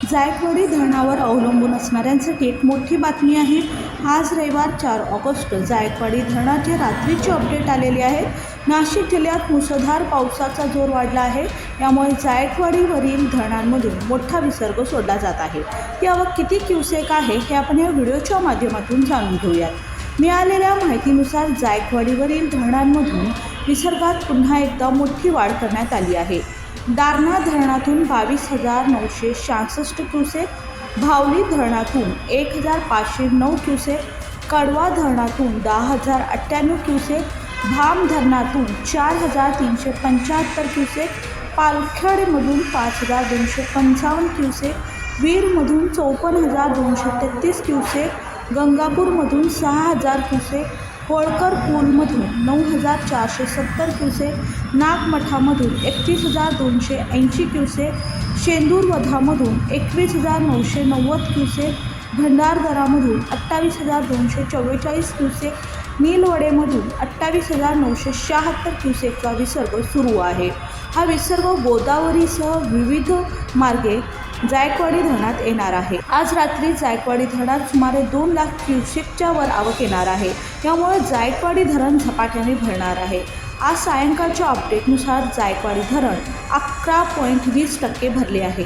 जायकवाडी धरणावर अवलंबून असणाऱ्यांसाठी एक मोठी बातमी आहे। आज रविवार 4 ऑगस्ट जायकवाडी धरणाचे रात्रीचे अपडेट आलेले आहेत। नाशिक जिल्ह्यात मुसळधार पावसाचा जोर वाढला आहे। यामुळे जायकवाडीवरील धरणांमधून मोठा विसर्ग सोडला जात आहे। यावर किती क्युसेक आहे हे आपण या व्हिडिओच्या माध्यमातून जाणून घेऊयात। मिळालेल्या माहितीनुसार जायकवाडीवरील धरणांमधून विसर्गात पुन्हा एकदा मोठी वाढ करण्यात आली आहे। दारणा धरणातून 22,966 क्युसेक, भावली धरणातून 1,509 क्युसेक, कडवा धरणातून 10,098 क्युसेक, भाम धरणातून 4,375 क्युसेक, पालखेडमधून 5,255 क्युसेक, वीरमधून 54,233 क्युसेक, गंगापूरमधून 6,000 क्युसेक, होळकर पूलमधून 9,470 क्युसेक, नागमठामधून 31,280 क्युसेक, शेंदूरवधामधून 21,990 क्युसेक, भंडारदरामधून 28,244 क्युसेक, नीलवडेमधून 28,976 क्युसेकचा विसर्ग सुरू आहे। हा विसर्ग गोदावरीसह विविध मार्गे जायकवाडी धरणात येणार आहे। आज रात्री जायकवाडी धरणात सुमारे 2 लाख क्युसेकच्या वर आवक येणार आहे। यामुळे जायकवाडी धरण झपाट्याने भरणार आहे। आज सायंकाळच्या अपडेटनुसार जायकवाडी धरण 11.20% भरले आहे।